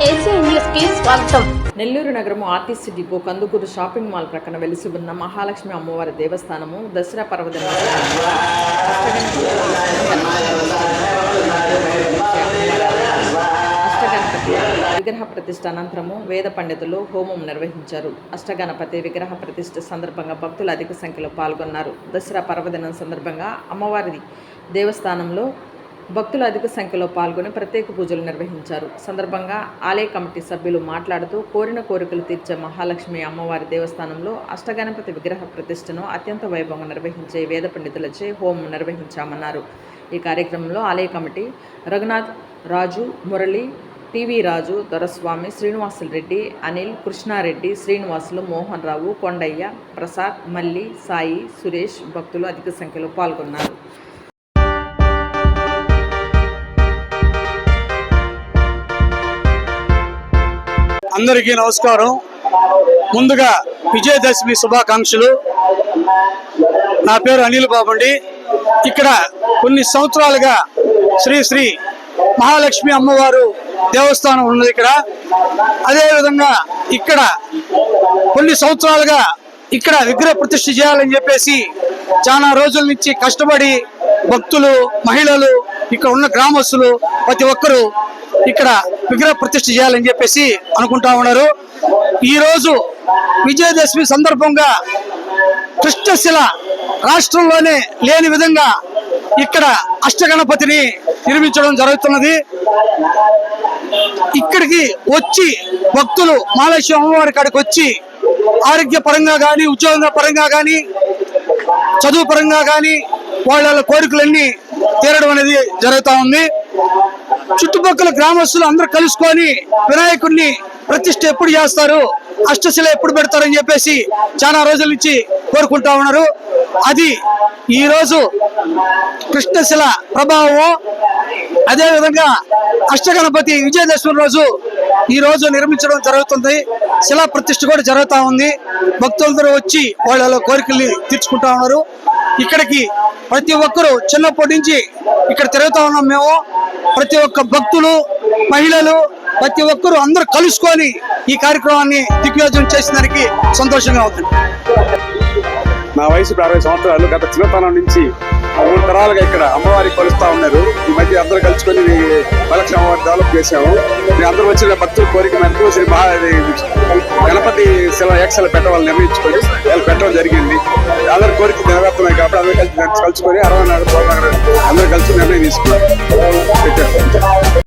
AC news కి స్వాగతం. నెల్లూరు నగరము RTC depot Kandukur shopping mall ప్రక్కన వెలిసి ఉన్న మహాలక్ష్మి అమ్మవారి దేవస్థానము దసరా పర్వదిన అష్టగణపతి విగ్రహ ప్రతిష్ఠ అనంతరము వేద పండితులు హోమం నిర్వహించారు. అష్టగణపతి విగ్రహ ప్రతిష్ఠ సందర్భంగా భక్తులు అధిక సంఖ్యలో పాల్గొన్నారు. దసరా పర్వదినం సందర్భంగా అమ్మవారి దేవస్థానంలో భక్తులు అధిక సంఖ్యలో పాల్గొని ప్రత్యేక పూజలు నిర్వహించారు. సందర్భంగా ఆలయ కమిటీ సభ్యులు మాట్లాడుతూ కోరిన కోరికలు తీర్చే మహాలక్ష్మి అమ్మవారి దేవస్థానంలో అష్టగణపతి విగ్రహ ప్రతిష్టను అత్యంత వైభవంగా నిర్వహించే వేద పండితులచే హోమం నిర్వహించామన్నారు. ఈ కార్యక్రమంలో ఆలయ కమిటీ రఘునాథ్, రాజు, మురళి, టీవీ రాజు, దొరస్వామి, శ్రీనివాసులరెడ్డి, అనిల్, కృష్ణారెడ్డి, శ్రీనివాసులు, మోహన్ రావు, కొండయ్య, ప్రసాద్, మల్లి, సాయి, సురేష్ భక్తులు అధిక సంఖ్యలో పాల్గొన్నారు. అందరికీ నమస్కారం. ముందుగా విజయదశమి శుభాకాంక్షలు. నా పేరు అనిల్ బాబండి. ఇక్కడ కొన్ని సంవత్సరాలుగా శ్రీ శ్రీ మహాలక్ష్మి అమ్మవారు దేవస్థానం ఉన్నది. అదేవిధంగా ఇక్కడ కొన్ని సంవత్సరాలుగా ఇక్కడ విగ్రహ ప్రతిష్ఠ చేయాలని చెప్పేసి చాలా రోజుల నుంచి కష్టపడి భక్తులు, మహిళలు, ఇక్కడ ఉన్న గ్రామస్తులు ప్రతి ఒక్కరూ ఇక్కడ విగ్రహ ప్రతిష్ఠ చేయాలని చెప్పేసి అనుకుంటా ఉన్నారు. ఈరోజు విజయదశమి సందర్భంగా కృష్ణశిల రాష్ట్రంలోనే లేని విధంగా ఇక్కడ అష్టగణపతిని నిర్మించడం జరుగుతున్నది. ఇక్కడికి వచ్చి భక్తులు మహాలక్ష్మి అమ్మవారి కాడికి వచ్చి ఆరోగ్య పరంగా కానీ, ఉద్యోగ పరంగా కానీ, చదువు పరంగా కానీ వాళ్ళ కోరికలన్నీ తీరడం అనేది జరుగుతూ ఉంది. చుట్టుపక్కల గ్రామస్తులు అందరూ కలుసుకొని వినాయకుడిని ప్రతిష్ఠ ఎప్పుడు చేస్తారు, అష్టశిల ఎప్పుడు పెడతారని చెప్పేసి చాలా రోజుల నుంచి కోరుకుంటా ఉన్నారు. అది ఈరోజు కృష్ణశిల ప్రభావం. అదేవిధంగా అష్టగణపతి విజయదశమి రోజు ఈ రోజు నిర్మించడం జరుగుతుంది. శిలా ప్రతిష్ఠ కూడా జరుగుతూ ఉంది. భక్తులందరూ వచ్చి వాళ్ళ కోరికల్ని తీర్చుకుంటా ఉన్నారు. ఇక్కడికి ప్రతి ఒక్కరూ చిన్నప్పటి నుంచి ఇక్కడ తిరుగుతా ఉన్నాం మేము. ప్రతి ఒక్క భక్తులు, మహిళలు, ప్రతి ఒక్కరూ అందరూ కలుసుకొని ఈ కార్యక్రమాన్ని దిగ్విజయం చేసిన దానికి సంతోషంగా అవుతుంది. నా వయసు 60 సంవత్సరాలు. గత చిన్నతనం నుంచి 3 తరాలుగా ఇక్కడ అమ్మవారికి కొలుస్తా ఉన్నారు. ఈ మధ్య అందరూ కలుసుకొని మహాలక్ష్మి అమ్మవారిని డెవలప్ చేశాము. మేము అందరూ వచ్చిన భక్తుల కోరిక మేరకు శ్రీ గణపతి శిల ఏకశిల పెట్టవాలని నిర్ణయించుకొని వాళ్ళు పెట్టడం జరిగింది. అందరి కోరిక నెరవేరుతున్నాయి కాబట్టి అందరూ కలుసుకొని 64 అందరూ కలిసి నిర్ణయం తీసుకున్నారు.